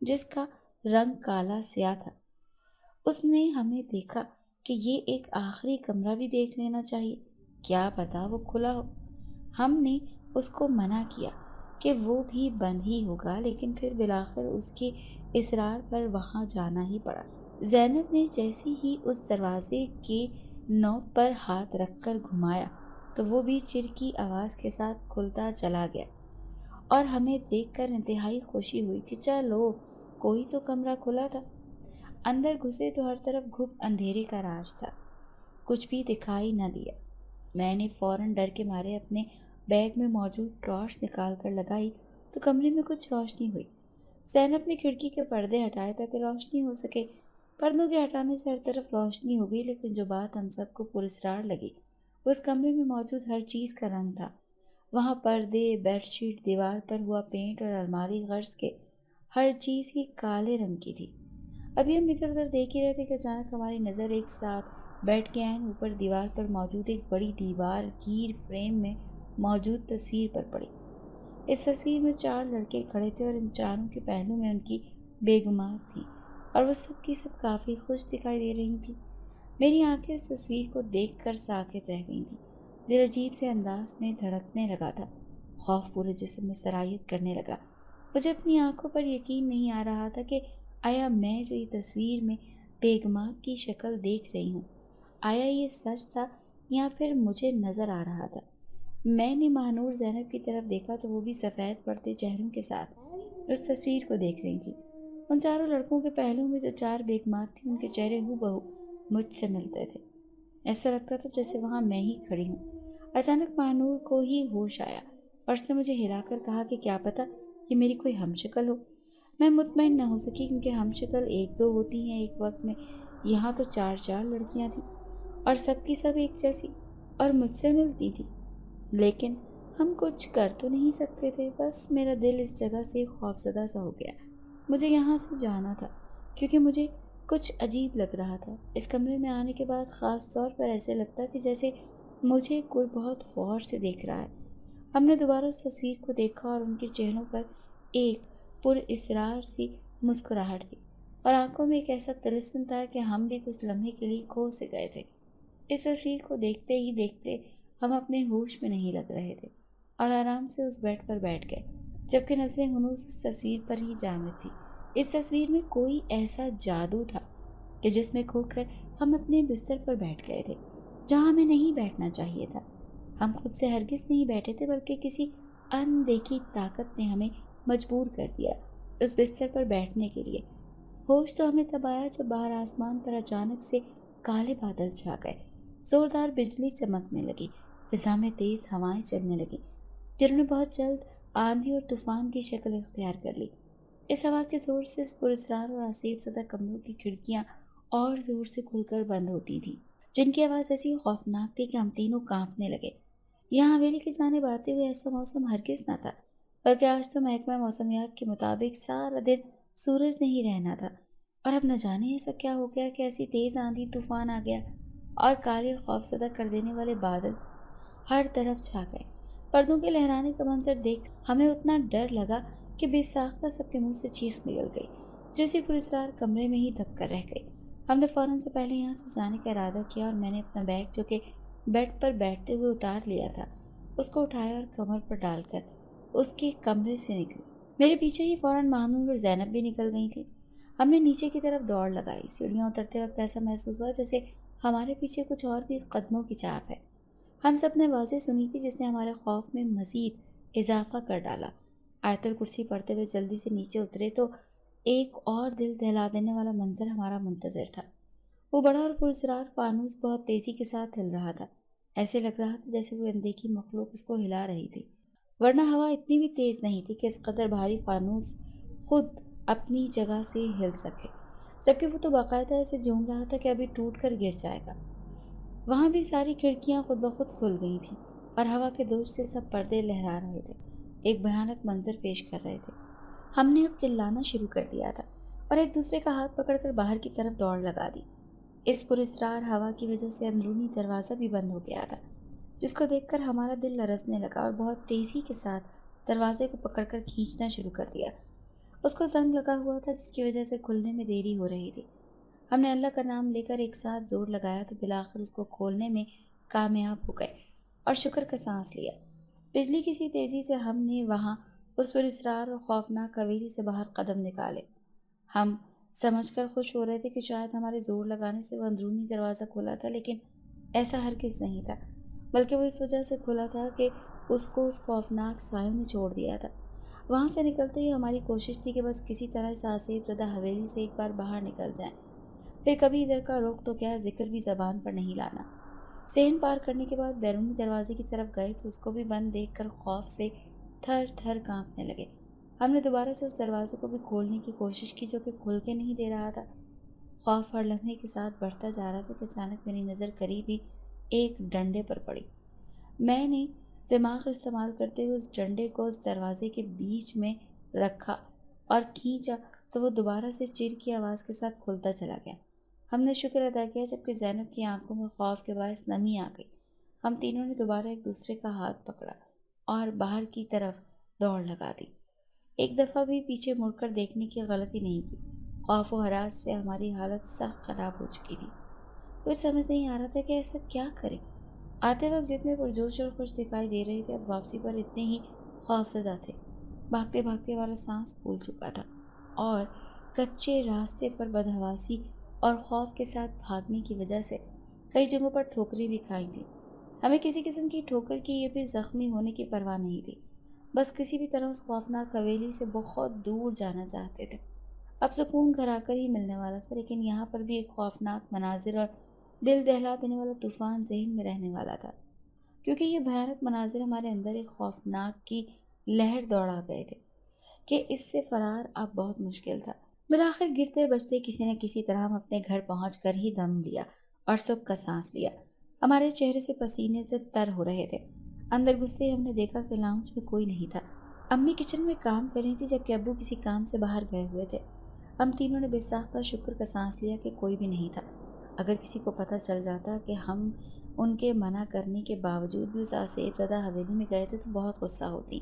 جس کا رنگ کالا سیاہ تھا۔ اس نے ہمیں دیکھا کہ یہ ایک آخری کمرہ بھی دیکھ لینا چاہیے، کیا پتا وہ کھلا ہو۔ ہم نے اس کو منع کیا کہ وہ بھی بند ہی ہوگا، لیکن پھر بالآخر اس کے اصرار پر وہاں جانا ہی پڑا۔ زینب نے جیسے ہی اس دروازے کے نوک پر ہاتھ رکھ کر گھمایا تو وہ بھی چر کی آواز کے ساتھ کھلتا چلا گیا، اور ہمیں دیکھ کر انتہائی خوشی ہوئی کہ چلو کوئی تو کمرہ کھلا تھا۔ اندر گھسے تو ہر طرف گھپ اندھیرے کا راج تھا، کچھ بھی دکھائی نہ دیا۔ میں نے فوراً ڈر کے مارے اپنے بیگ میں موجود ٹارچ نکال کر لگائی تو کمرے میں کچھ روشنی ہوئی۔ زینب نے کھڑکی کے پردے ہٹائے تاکہ روشنی ہو سکے۔ پردوں کے ہٹانے سے ہر طرف روشنی ہو گئی، لیکن جو بات ہم سب کو پراسرار لگی وہ اس کمرے میں موجود ہر چیز کا رنگ تھا۔ وہاں پردے، بیڈ شیٹ، دیوار پر ہوا پینٹ اور الماری غرض کے ہر چیز ہی کالے رنگ کی تھی۔ ابھی ہم ادھر ادھر دیکھ ہی رہے تھے کہ اچانک ہماری نظر ایک ساتھ بیڈ کے عین اوپر دیوار پر موجود ایک بڑی دیوار گیر فریم میں موجود تصویر پر پڑی۔ اس تصویر میں 4 لڑکے کھڑے تھے اور ان چاروں کے پہلو میں ان کی بیگمات تھیں اور وہ سب کی سب کافی خوش دکھائی دے رہی تھیں۔ میری آنکھیں اس تصویر کو دیکھ کر ساکت رہ گئی تھیں۔ دل عجیب سے انداز میں دھڑکنے لگا تھا، خوف پورے جسم میں سرایت کرنے لگا۔ مجھے اپنی آنکھوں پر یقین نہیں آ رہا تھا کہ آیا میں جو یہ تصویر میں بیگمات کی شکل دیکھ رہی ہوں، آیا یہ سچ تھا یا پھر مجھے نظر آ رہا تھا۔ میں نے ماہنور زینب کی طرف دیکھا تو وہ بھی سفید پڑتے چہروں کے ساتھ اس تصویر کو دیکھ رہی تھی۔ ان چاروں لڑکوں کے پہلو میں جو 4 بیگمات تھیں ان کے چہرے ہو بہو مجھ سے ملتے تھے۔ ایسا لگتا تھا جیسے وہاں میں ہی کھڑی ہوں۔ اچانک ماہنور کو ہی ہوش آیا اور اس نے مجھے ہلا کر کہا کہ کیا پتہ یہ میری کوئی ہم شکل ہو۔ میں مطمئن نہ ہو سکی کیونکہ ہم شکل 1-2 ہوتی ہیں ایک وقت میں، یہاں تو 4 لڑکیاں تھیں اور سب کی سب ایک جیسی اور مجھ سے ملتی تھی۔ لیکن ہم کچھ کر تو نہیں سکتے تھے۔ بس میرا دل اس جگہ سے خوفزدہ سا ہو گیا۔ مجھے یہاں سے جانا تھا کیونکہ مجھے کچھ عجیب لگ رہا تھا۔ اس کمرے میں آنے کے بعد خاص طور پر ایسے لگتا کہ جیسے مجھے کوئی بہت غور سے دیکھ رہا ہے۔ ہم نے دوبارہ اس تصویر کو دیکھا اور ان کے چہروں پر ایک پر اسرار سی مسکراہٹ تھی اور آنکھوں میں ایک ایسا طلسم تھا کہ ہم بھی کچھ لمحے کے لیے کھو سے گئے تھے۔ اس تصویر کو دیکھتے ہی دیکھتے ہم اپنے ہوش میں نہیں لگ رہے تھے اور آرام سے اس بیڈ پر بیٹھ گئے، جبکہ نظریں ہنوز اس تصویر پر ہی جامد تھی۔ اس تصویر میں کوئی ایسا جادو تھا کہ جس میں کھو کر ہم اپنے بستر پر بیٹھ گئے تھے جہاں ہمیں نہیں بیٹھنا چاہیے تھا۔ ہم خود سے ہرگز نہیں بیٹھے تھے بلکہ کسی اندیکھی طاقت نے ہمیں مجبور کر دیا اس بستر پر بیٹھنے کے لیے۔ ہوش تو ہمیں تب آیا جب باہر آسمان پر اچانک سے کالے بادل چھا گئے، زوردار بجلی چمکنے لگی، فضا میں تیز ہوائیں چلنے لگیں جنہوں نے بہت جلد آندھی اور طوفان کی شکل اختیار کر لی۔ اس ہوا کے زور سے اس پراسرار اور آسیب زدہ کمروں کی کھڑکیاں اور زور سے کھل کر بند ہوتی تھیں، جن کی آواز ایسی خوفناک تھی کہ ہم تینوں کانپنے لگے۔ یہاں حویلی کی جانب آتے ہوئے ایسا موسم ہرگز نہ تھا، بلکہ آج تو محکمہ موسمیات کے مطابق سارا دن سورج نہیں رہنا تھا۔ اور اب نہ جانے ایسا کیا ہو گیا کہ ایسی تیز آندھی طوفان آ گیا اور کالے اور خوفزدہ کر دینے والے بادل ہر طرف چھا گئے۔ پردوں کے لہرانے کا منظر دیکھ ہمیں اتنا ڈر لگا کہ بے ساختہ سب کے منہ سے چیخ نکل گئی، جو اسی پراسرار کمرے میں ہی دب کر رہ گئی۔ ہم نے فوراً سے پہلے یہاں سے جانے کا ارادہ کیا اور میں نے اپنا بیگ جو کہ بیڈ پر بیٹھتے ہوئے اتار لیا تھا اس کو اٹھایا اور کمر پر ڈال کر اس کے کمرے سے نکلی۔ میرے پیچھے ہی فوراً ماہنور اور زینب بھی نکل گئی تھیں۔ ہم نے نیچے کی طرف دوڑ لگائی۔ سیڑھیاں اترتے وقت ایسا محسوس ہوا جیسے ہمارے پیچھے کچھ اور بھی قدموں کی چاپ ہے۔ ہم سب نے آوازیں سنی تھی جس نے ہمارے خوف میں مزید اضافہ کر ڈالا۔ آیت الکرسی پڑھتے ہوئے جلدی سے نیچے اترے تو ایک اور دل دہلا دینے والا منظر ہمارا منتظر تھا۔ وہ بڑا اور پراسرار فانوس بہت تیزی کے ساتھ ہل رہا تھا۔ ایسے لگ رہا تھا جیسے وہ اندیکھی مخلوق اس کو ہلا رہی تھی، ورنہ ہوا اتنی بھی تیز نہیں تھی کہ اس قدر بھاری فانوس خود اپنی جگہ سے ہل سکے، جبکہ وہ تو باقاعدہ ایسے جھوم رہا تھا کہ ابھی ٹوٹ کر گر جائے گا۔ وہاں بھی ساری کھڑکیاں خود بخود کھل گئی تھیں اور ہوا کے دوش سے سب پردے لہرا رہے تھے، ایک بھیانک منظر پیش کر رہے تھے۔ ہم نے اب چلانا شروع کر دیا تھا اور ایک دوسرے کا ہاتھ پکڑ کر باہر کی طرف دوڑ لگا دی۔ اس پراسرار ہوا کی وجہ سے اندرونی دروازہ بھی بند ہو گیا تھا، جس کو دیکھ کر ہمارا دل لرزنے لگا اور بہت تیزی کے ساتھ دروازے کو پکڑ کر کھینچنا شروع کر دیا۔ اس کو زنگ لگا ہوا تھا جس کی وجہ سے کھلنے میں دیری ہو رہی تھی۔ ہم نے اللہ کا نام لے کر ایک ساتھ زور لگایا تو بالآخر اس کو کھولنے میں کامیاب ہو گئے اور شکر کا سانس لیا۔ بجلی کی سی تیزی سے ہم نے وہاں اس پراسرار اور خوفناک حویلی سے باہر قدم نکالے۔ ہم سمجھ کر خوش ہو رہے تھے کہ شاید ہمارے زور لگانے سے وہ اندرونی دروازہ کھلا تھا، لیکن ایسا ہرگز نہیں تھا، بلکہ وہ اس وجہ سے کھلا تھا کہ اس کو اس خوفناک سایوں نے چھوڑ دیا تھا۔ وہاں سے نکلتے ہی ہماری کوشش تھی کہ بس کسی طرح اس آصف زدہ حویلی سے ایک بار باہر نکل جائیں، پھر کبھی ادھر کا رخ تو کیا ذکر بھی زبان پر نہیں لانا۔ صحن پار کرنے کے بعد بیرونی دروازے کی طرف گئے تو اس کو بھی بند دیکھ کر خوف سے تھر تھر کانپنے لگے۔ ہم نے دوبارہ سے اس دروازے کو بھی کھولنے کی کوشش کی جو کہ کھل کے نہیں دے رہا تھا۔ خوف ہر لمحے کے ساتھ بڑھتا جا رہا تھا کہ اچانک میری نظر قریب ہی ایک ڈنڈے پر پڑی۔ میں نے دماغ استعمال کرتے ہوئے اس ڈنڈے کو اس دروازے کے بیچ میں رکھا اور کھینچا تو وہ دوبارہ سے چیر کی آواز کے ساتھ کھلتا چلا گیا۔ ہم نے شکر ادا کیا جبکہ زینب کی آنکھوں میں خوف کے باعث نمی آ گئی۔ ہم تینوں نے دوبارہ ایک دوسرے کا ہاتھ پکڑا اور باہر کی طرف دوڑ لگا دی۔ ایک دفعہ بھی پیچھے مڑ کر دیکھنے کی غلطی نہیں کی۔ خوف و ہراس سے ہماری حالت سخت خراب ہو چکی تھی۔ کچھ سمجھ نہیں آ رہا تھا کہ ایسا کیا کریں۔ آتے وقت جتنے پرجوش اور خوش دکھائی دے رہے تھے، اب واپسی پر اتنے ہی خوف زدہ تھے۔ بھاگتے بھاگتے ہمارا سانس پھول چکا تھا اور کچے راستے پر بدحواسی اور خوف کے ساتھ بھاگنے کی وجہ سے کئی جگہوں پر ٹھوکریں بھی کھائی تھیں۔ ہمیں کسی قسم کی ٹھوکر کی یا پھر زخمی ہونے کی پرواہ نہیں تھی، بس کسی بھی طرح اس خوفناک حویلی سے بہت دور جانا چاہتے تھے۔ اب سکون گھر آ کر ہی ملنے والا تھا، لیکن یہاں پر بھی ایک خوفناک مناظر اور دل دہلا دینے والا طوفان ذہن میں رہنے والا تھا، کیونکہ یہ بھیانک مناظر ہمارے اندر ایک خوفناک کی لہر دوڑا گئے تھے کہ اس سے فرار اب بہت مشکل تھا۔ بالآخر گرتے بچتے کسی نہ کسی طرح ہم اپنے گھر پہنچ کر ہی دم لیا اور سکھ کا سانس لیا۔ ہمارے چہرے سے پسینے سے تر ہو رہے تھے۔ اندر گھستے ہی ہم نے دیکھا کہ لاؤنج میں کوئی نہیں تھا۔ امی کچن میں کام کر رہی تھی جبکہ ابو کسی کام سے باہر گئے ہوئے تھے۔ ہم تینوں نے بے ساختہ شکر کا سانس لیا کہ کوئی بھی نہیں تھا۔ اگر کسی کو پتہ چل جاتا کہ ہم ان کے منع کرنے کے باوجود بھی اس آصف زدہ حویلی میں گئے تھے تو بہت غصہ ہوتی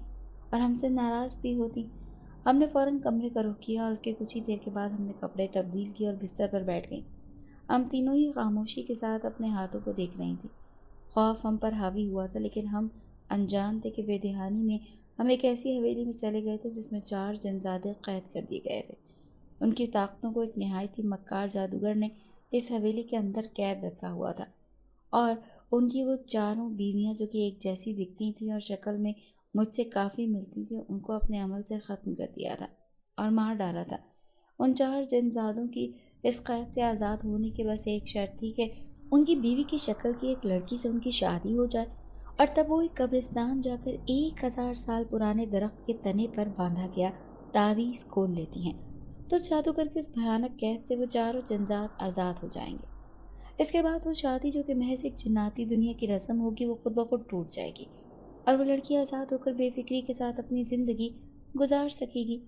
اور ہم سے ناراض بھی ہوتی۔ ہم نے فوراً کمرے کا رخ کیا اور اس کے کچھ ہی دیر کے بعد ہم نے کپڑے تبدیل کیے اور بستر پر بیٹھ گئیں۔ ہم تینوں ہی خاموشی کے ساتھ اپنے ہاتھوں کو دیکھ رہی تھیں۔ خوف ہم پر حاوی ہوا تھا، لیکن ہم انجان تھے کہ بے دہانی میں ہم ایک ایسی حویلی میں چلے گئے تھے جس میں 4 جنزادے قید کر دیے گئے تھے۔ ان کی طاقتوں کو ایک نہایت ہی مکار جادوگر نے اس حویلی کے اندر قید رکھا ہوا تھا، اور ان کی وہ 4 بیویاں جو کہ ایک جیسی دکھتی تھیں اور شکل میں مجھ سے کافی ملتی تھیں، ان کو اپنے عمل سے ختم کر دیا تھا اور مار ڈالا تھا۔ ان 4 جنزادوں کی اس قید سے آزاد ہونے کی بس ایک شرط تھی کہ ان کی بیوی کی شکل کی ایک لڑکی سے ان کی شادی ہو جائے، اور تب وہ ایک قبرستان جا کر 1000 سال پرانے درخت کے تنے پر باندھا گیا تعویذ کھول لیتی ہیں تو جادوگر کی اس بھیانک قید سے وہ 4 جنزاد آزاد ہو جائیں گے۔ اس کے بعد وہ شادی جو کہ محض ایک جناتی دنیا کی رسم ہوگی وہ خود بخود ٹوٹ جائے گی اور وہ لڑکی آزاد ہو کر بے فکری کے ساتھ اپنی زندگی گزار سکے گی۔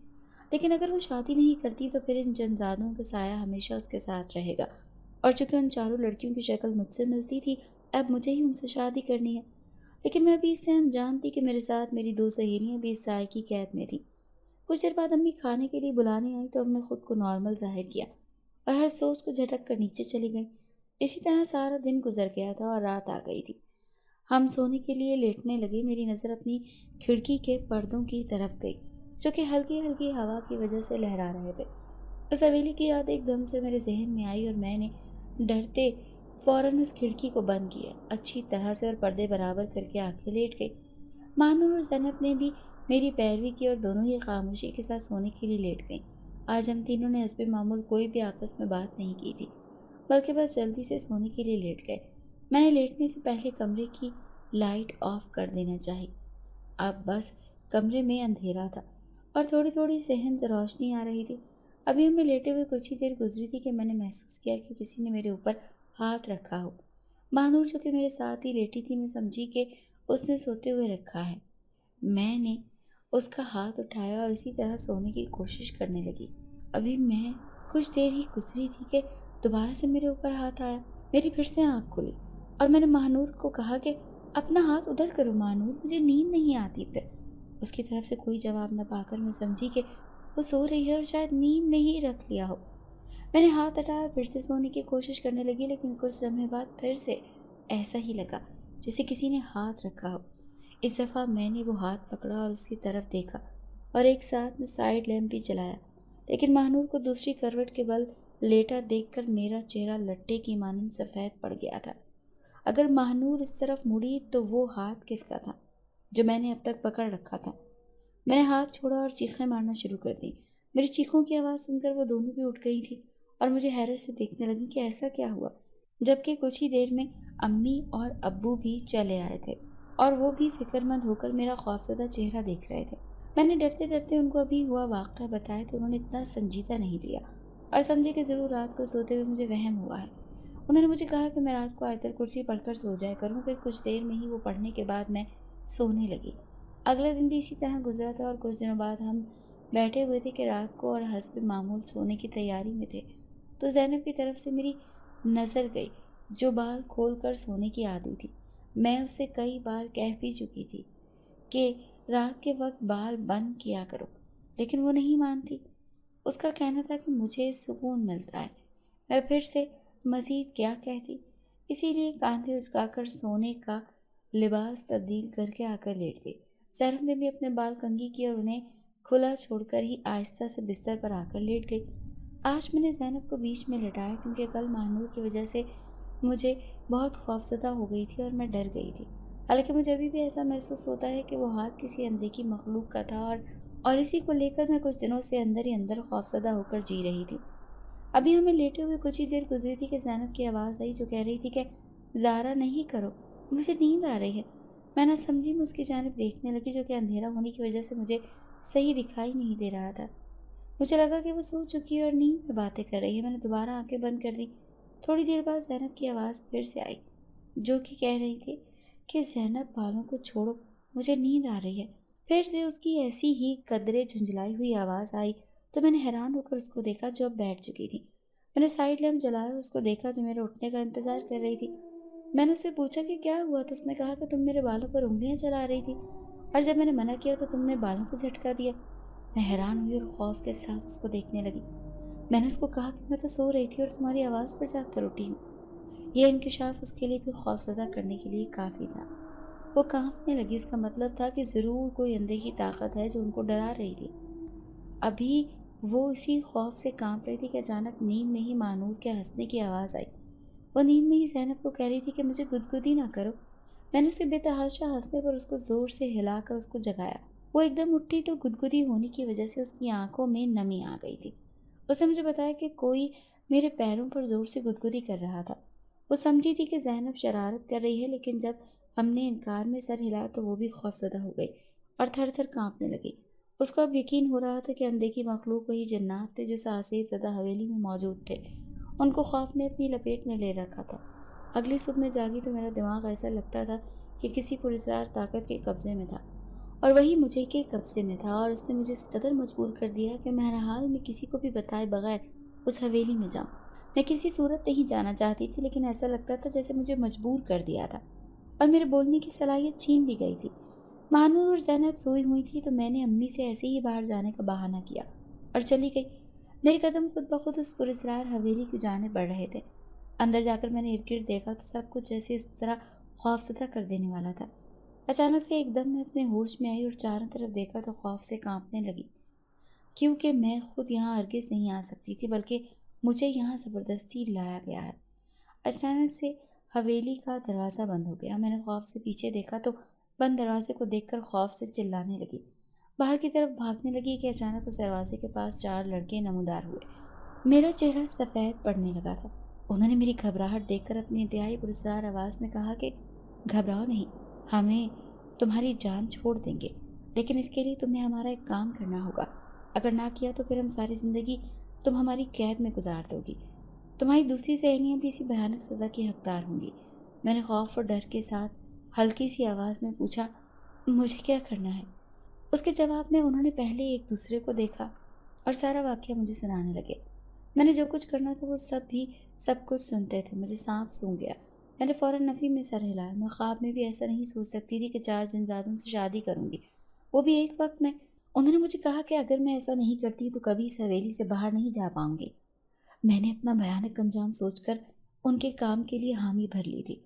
لیکن اگر وہ شادی نہیں کرتی تو پھر ان جنزادوں کا سایہ ہمیشہ اس کے ساتھ رہے گا، اور چونکہ ان 4 لڑکیوں کی شکل مجھ سے ملتی تھی، اب مجھے ہی ان سے شادی کرنی ہے۔ لیکن میں ابھی اس سے انجان تھی کہ میرے ساتھ میری 2 سہیلیاں بھی اس سائے کی قید میں تھیں۔ کچھ دیر بعد امی کھانے کے لیے بلانے آئی تو ہم نے خود کو نارمل ظاہر کیا اور ہر سوچ کو جھٹک کر نیچے چلی گئی۔ اسی طرح سارا دن گزر گیا تھا اور رات آ گئی تھی۔ ہم سونے کے لیے لیٹنے لگے۔ میری نظر اپنی کھڑکی کے پردوں کی طرف گئی جو کہ ہلکی ہلکی ہوا کی وجہ سے لہرا رہے تھے۔ اس حویلی کی یاد ایک دم سے میرے ذہن میں آئی اور میں نے ڈرتے فوراً اس کھڑکی کو بند کیا اچھی طرح سے اور پردے برابر کر کے آنکھیں لیٹ گئی۔ مانور اور زینب نے بھی میری پیروی کی اور دونوں ہی خاموشی کے ساتھ سونے کے لیے لیٹ گئیں۔ آج ہم تینوں نے حسب معمول کوئی بھی آپس میں بات نہیں کی تھی، بلکہ بس جلدی سے سونے کے لیے لیٹ گئے۔ میں نے لیٹنے سے پہلے کمرے کی لائٹ آف کر دینا چاہی۔ اب بس کمرے میں اندھیرا تھا اور تھوڑی تھوڑی صحن سے روشنی آ رہی تھی۔ ابھی ہمیں لیٹے ہوئے کچھ ہی دیر گزری تھی کہ میں نے محسوس کیا کہ کسی نے میرے اوپر ہاتھ رکھا ہو۔ مانور جو کہ میرے ساتھ ہی لیٹی تھی، میں سمجھی کہ اس نے سوتے ہوئے رکھا ہے۔ میں نے اس کا ہاتھ اٹھایا اور اسی طرح سونے کی کوشش کرنے لگی۔ ابھی میں کچھ دیر ہی گزری تھی کہ دوبارہ سے میرے اوپر ہاتھ آیا۔ میری پھر سے آنکھ کھلی اور میں نے مانور کو کہا کہ اپنا ہاتھ ادھر کرو مانور، مجھے نیند نہیں آتی۔ پھر اس کی طرف سے کوئی جواب نہ پا کر میں سمجھی کہ وہ سو رہی ہے اور شاید نیند میں ہی رکھ لیا ہو۔ میں نے ہاتھ ہٹایا، پھر سے سونے کی کوشش کرنے لگی، لیکن کچھ لمحے بعد پھر سے ایسا ہی لگا جیسے کسی نے ہاتھ رکھا ہو۔ اس دفعہ میں نے وہ ہاتھ پکڑا اور اس کی طرف دیکھا اور ایک ساتھ میں سائیڈ لیمپ بھی چلایا، لیکن مانور کو دوسری کروٹ کے بل لیٹا دیکھ کر میرا چہرہ لٹے کی مانند سفید پڑ گیا تھا۔ اگر مانور اس طرف مڑی تو وہ ہاتھ کس کا تھا جو میں نے اب تک پکڑ رکھا تھا؟ میں نے ہاتھ چھوڑا اور چیخیں مارنا شروع کر دی۔ میری چیخوں کی آواز سن کر وہ دونوں بھی اٹھ گئی تھی اور مجھے حیرت سے دیکھنے لگی کہ ایسا کیا ہوا، جبکہ کچھ ہی دیر میں امی اور ابو بھی چلے آئے تھے اور وہ بھی فکر مند ہو کر میرا خوفزدہ چہرہ دیکھ رہے تھے۔ میں نے ڈرتے ڈرتے ان کو ابھی ہوا واقعہ بتایا تو انہوں نے اتنا سنجیدہ نہیں لیا اور سمجھے کہ ضرور رات کو سوتے ہوئے مجھے وہم ہوا ہے۔ انہوں نے مجھے کہا کہ میں رات کو آیت الکرسی پڑھ کر سو جایا کروں، پھر کچھ دیر میں ہی وہ پڑھنے کے بعد میں سونے لگی۔ اگلے دن بھی اسی طرح گزرا تھا اور کچھ دنوں بعد ہم بیٹھے ہوئے تھے کہ رات کو اور حسب معمول سونے کی تیاری میں تھے تو زینب کی طرف سے میری نظر گئی جو بال کھول کر سونے کی عادی تھی۔ میں اس سے کئی بار کہہ بھی چکی تھی کہ رات کے وقت بال بند کیا کرو، لیکن وہ نہیں مانتی۔ اس کا کہنا تھا کہ مجھے سکون ملتا ہے، میں پھر سے مزید کیا کہتی، اسی لیے کاندھے اچکا کر سونے کا لباس تبدیل کر کے آ کر لیٹ گئی۔ زینب نے بھی اپنے بال کنگھی کیے اور انہیں کھلا چھوڑ کر ہی آہستہ سے بستر پر آ کر لیٹ گئی۔ آج میں نے زینب کو بیچ میں لٹایا کیونکہ کل مہنور کی وجہ سے مجھے بہت خوفزدہ ہو گئی تھی اور میں ڈر گئی تھی۔ حالانکہ مجھے ابھی بھی ایسا محسوس ہوتا ہے کہ وہ ہاتھ کسی اندیکھی مخلوق کا تھا اور اسی کو لے کر میں کچھ دنوں سے اندر ہی اندر خوفزدہ ہو کر جی رہی تھی۔ ابھی ہمیں لیٹے ہوئے کچھ ہی دیر گزری تھی کہ زینب کی آواز آئی جو کہہ رہی تھی کہ زارا نہیں کرو، مجھے نیند آ رہی ہے۔ میں نہ سمجھی میں اس کی جانب دیکھنے لگی جو کہ اندھیرا ہونے کی وجہ سے مجھے صحیح دکھائی نہیں دے رہا تھا۔ مجھے لگا کہ وہ سو چکی ہے اور نیند میں باتیں کر رہی ہے۔ میں نے دوبارہ آنکھیں بند کر دی۔ تھوڑی دیر بعد زینب کی آواز پھر سے آئی جو کہ کہہ رہی تھی کہ زینب بالوں کو چھوڑو، مجھے نیند آ رہی ہے۔ پھر سے اس کی ایسی ہی قدرے جھنجھلائی ہوئی آواز آئی تو میں نے حیران ہو کر اس کو دیکھا جو اب بیٹھ چکی تھی۔ میں نے سائیڈ لیمپ جلایا اور اس کو دیکھا جو میرے اٹھنے کا انتظار کر رہی تھی۔ میں نے اس سے پوچھا کہ کیا ہوا تو اس نے کہا کہ تم میرے بالوں پر انگلیاں چلا رہی تھی اور جب میں نے منع کیا تو تم نے بالوں کو جھٹکا دیا۔ میں حیران ہوئی اور خوف کے ساتھ اس کو دیکھنے لگی۔ میں نے اس کو کہا کہ میں تو سو رہی تھی اور تمہاری آواز پر جاگ کر اٹھی ہوں۔ یہ انکشاف اس کے لیے بھی خوفزدہ کرنے کے لیے کافی تھا۔ وہ کانپنے لگی، اس کا مطلب تھا کہ ضرور کوئی اندیکھی طاقت ہے جو ان کو ڈرا رہی تھی۔ ابھی وہ اسی خوف سے کانپ رہی تھی کہ اچانک نیند میں ہی مانور کے ہنسنے کی آواز آئی۔ وہ نیند میں ہی زینب کو کہہ رہی تھی کہ مجھے گدگدی نہ کرو۔ میں نے اسے بے تحاشا ہنسنے پر اس کو زور سے ہلا کر اس کو جگایا۔ وہ ایک دم اٹھی تو گدگدی ہونے کی وجہ سے اس کی آنکھوں میں نمی آ گئی تھی۔ اس نے مجھے بتایا کہ کوئی میرے پیروں پر زور سے گدگدی کر رہا تھا۔ وہ سمجھی تھی کہ زینب شرارت کر رہی ہے، لیکن جب ہم نے انکار میں سر ہلایا تو وہ بھی خوفزدہ ہو گئی اور تھر تھر کانپنے لگی۔ اس کو اب یقین ہو رہا تھا کہ اندیکھی مخلوق وہی جنات تھے جو آصف زدہ حویلی میں موجود تھے۔ ان کو خوف نے اپنی لپیٹ میں لے رکھا تھا۔ اگلی صبح میں جاگی تو میرا دماغ ایسا لگتا تھا کہ کسی پراسرار طاقت کے قبضے میں تھا اور وہی مجھے کے قبضے میں تھا، اور اس نے مجھے اس قدر مجبور کر دیا کہ بہرحال میں کسی کو بھی بتائے بغیر اس حویلی میں جاؤں۔ میں کسی صورت نہیں جانا چاہتی تھی، لیکن ایسا لگتا تھا جیسے مجھے مجبور کر دیا تھا اور میرے بولنے کی صلاحیت چھین لی گئی تھی۔ مانور اور زینب سوئی ہوئی تھی تو میں نے امی سے ایسے ہی باہر جانے کا بہانہ کیا اور چلی گئی۔ میرے قدم خود بخود اس پراسرار حویلی کی جانب بڑھ رہے تھے۔ اندر جا کر میں نے ارد گرد دیکھا تو سب کچھ جیسے اس طرح خوفزدہ کر دینے والا تھا۔ اچانک سے ایک دم میں اپنے ہوش میں آئی اور چاروں طرف دیکھا تو خوف سے کانپنے لگی، کیونکہ میں خود یہاں ہرگز نہیں آ سکتی تھی، بلکہ مجھے یہاں زبردستی لایا گیا ہے۔ اچانک سے حویلی کا دروازہ بند ہو گیا۔ میں نے خوف سے پیچھے دیکھا تو بند دروازے کو دیکھ کر خوف سے چلانے لگی، باہر کی طرف بھاگنے لگی کہ اچانک اس دروازے کے پاس 4 لڑکے نمودار ہوئے۔ میرا چہرہ سفید پڑنے لگا تھا۔ انہوں نے میری گھبراہٹ دیکھ کر اپنی انتہائی پراسرار آواز میں کہا کہ گھبراؤ نہیں، ہمیں تمہاری جان چھوڑ دیں گے، لیکن اس کے لیے تمہیں ہمارا ایک کام کرنا ہوگا۔ اگر نہ کیا تو پھر ہم ساری زندگی تم ہماری قید میں گزار دو گی۔ تمہاری دوسری سہیلیاں بھی اسی بھیانک سزا کی حقدار ہوں گی۔ میں نے خوف اور ڈر کے ساتھ ہلکی سی آواز میں پوچھا، مجھے کیا کرنا ہے؟ اس کے جواب میں انہوں نے پہلے ایک دوسرے کو دیکھا اور سارا واقعہ مجھے سنانے لگے۔ میں نے جو کچھ کرنا تھا وہ سب کچھ سنتے تھے۔ مجھے سانپ سونگھ گیا۔ میں نے فوراً نفی میں سر ہلایا۔ میں خواب میں بھی ایسا نہیں سوچ سکتی تھی کہ 4 جنزادوں سے شادی کروں گی، وہ بھی ایک وقت میں۔ انہوں نے مجھے کہا کہ اگر میں ایسا نہیں کرتی تو کبھی اس حویلی سے باہر نہیں جا پاؤں گی۔ میں نے اپنا بھیانک انجام سوچ کر ان کے کام کے لیے حامی بھر لی تھی۔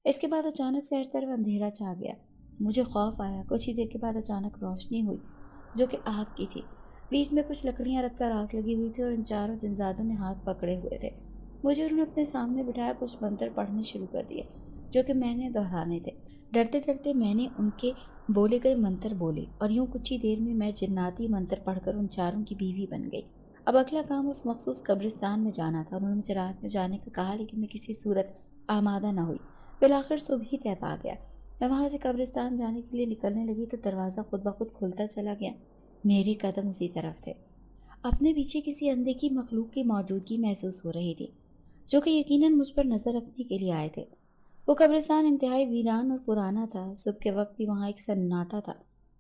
اس کے بعد اچانک سے ہر طرف اندھیرا چھا گیا۔ مجھے خوف آیا۔ کچھ ہی دیر کے بعد اچانک روشنی ہوئی جو کہ آگ کی تھی۔ بیچ میں کچھ لکڑیاں رکھ کر آگ لگی ہوئی تھی اور ان 4 جنزادوں نے ہاتھ پکڑے ہوئے تھے۔ مجھے انہوں نے اپنے سامنے بٹھایا، کچھ منتر پڑھنے شروع کر دیے جو کہ میں نے دہرانے تھے۔ ڈرتے ڈرتے میں نے ان کے بولے گئے منتر بولے اور یوں کچھ ہی دیر میں جناتی منتر پڑھ کر ان چاروں کی بیوی بن گئی۔ اب اگلا کام اس مخصوص قبرستان میں جانا تھا۔ انہوں نے مجھے رات میں جانے کا کہا، لیکن میں کسی صورت آمادہ نہ ہوئی۔ بالآخر صبح ہی طے پا گیا۔ میں وہاں سے قبرستان جانے کے لیے نکلنے لگی تو دروازہ خود بخود کھلتا چلا گیا۔ میرے قدم اسی طرف تھے۔ اپنے پیچھے کسی اندیکھی مخلوق کی موجودگی محسوس ہو رہی تھی، جو کہ یقیناً مجھ پر نظر رکھنے کے لیے آئے تھے۔ وہ قبرستان انتہائی ویران اور پرانا تھا۔ صبح کے وقت بھی وہاں ایک سناٹا تھا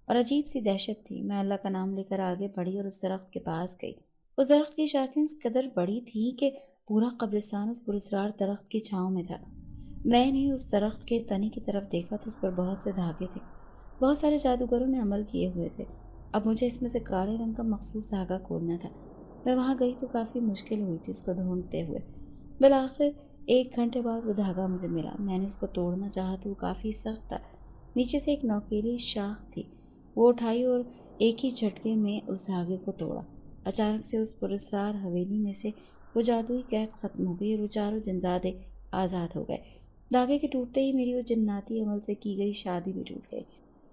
اور عجیب سی دہشت تھی۔ میں اللہ کا نام لے کر آگے بڑھی اور اس درخت کے پاس گئی۔ اس درخت کی شاخیں اس قدر بڑی تھیں کہ پورا قبرستان اس پراسرار درخت کی چھاؤں میں تھا۔ میں نے اس درخت کے تنے کی طرف دیکھا تو اس پر بہت سے دھاگے تھے۔ بہت سارے جادوگروں نے عمل کیے ہوئے تھے۔ اب مجھے اس میں سے کالے رنگ کا مخصوص دھاگا کھولنا تھا۔ میں وہاں گئی تو کافی مشکل ہوئی تھی اس کو ڈھونڈتے ہوئے۔ بالآخر 1 گھنٹے بعد وہ دھاگا مجھے ملا۔ میں نے اس کو توڑنا چاہا تو وہ کافی سخت تھا۔ نیچے سے ایک نوکیلی شاخ تھی، وہ اٹھائی اور ایک ہی جھٹکے میں اس دھاگے کو توڑا۔ اچانک سے اس پراسرار حویلی میں سے وہ جادوئی قید ختم ہو گئی اور وہ چاروں جنزادے آزاد ہو گئے۔ دھاگے کے ٹوٹتے ہی میری وہ جناتی عمل سے کی گئی شادی بھی ٹوٹ گئی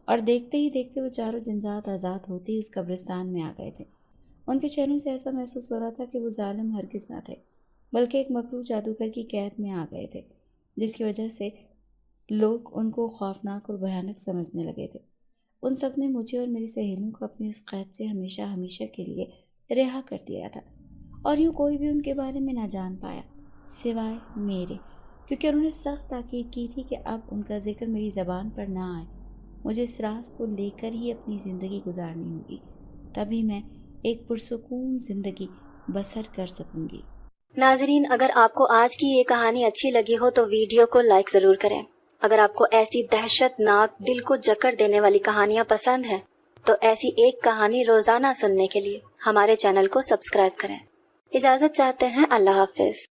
اور دیکھتے ہی دیکھتے وہ چاروں جنزاد آزاد ہوتے ہی اس قبرستان میں آ گئے تھے۔ ان کے چہروں سے ایسا محسوس ہو رہا تھا کہ وہ ظالم ہرگز نہ تھے، بلکہ ایک مکروہ جادوگر کی قید میں آ گئے تھے، جس کی وجہ سے لوگ ان کو خوفناک اور بھیانک سمجھنے لگے تھے۔ ان سب نے مجھے اور میری سہیلیوں کو اپنی اس قید سے ہمیشہ ہمیشہ کے لیے رہا کر دیا تھا، اور یوں کوئی بھی ان کے بارے میں نہ جان پایا سوائے میرے، کیونکہ انہوں نے سخت تاکید کی تھی کہ اب ان کا ذکر میری زبان پر نہ آئے۔ مجھے اس راز کو لے کر ہی اپنی زندگی گزارنی ہوگی، تبھی میں ایک پرسکون زندگی بسر کر سکوں گی۔ ناظرین، اگر آپ کو آج کی یہ کہانی اچھی لگی ہو تو ویڈیو کو لائک ضرور کریں۔ اگر آپ کو ایسی دہشت ناک دل کو جکڑ دینے والی کہانیاں پسند ہیں تو ایسی ایک کہانی روزانہ سننے کے لیے ہمارے چینل کو سبسکرائب کریں۔ اجازت چاہتے ہیں، اللہ حافظ۔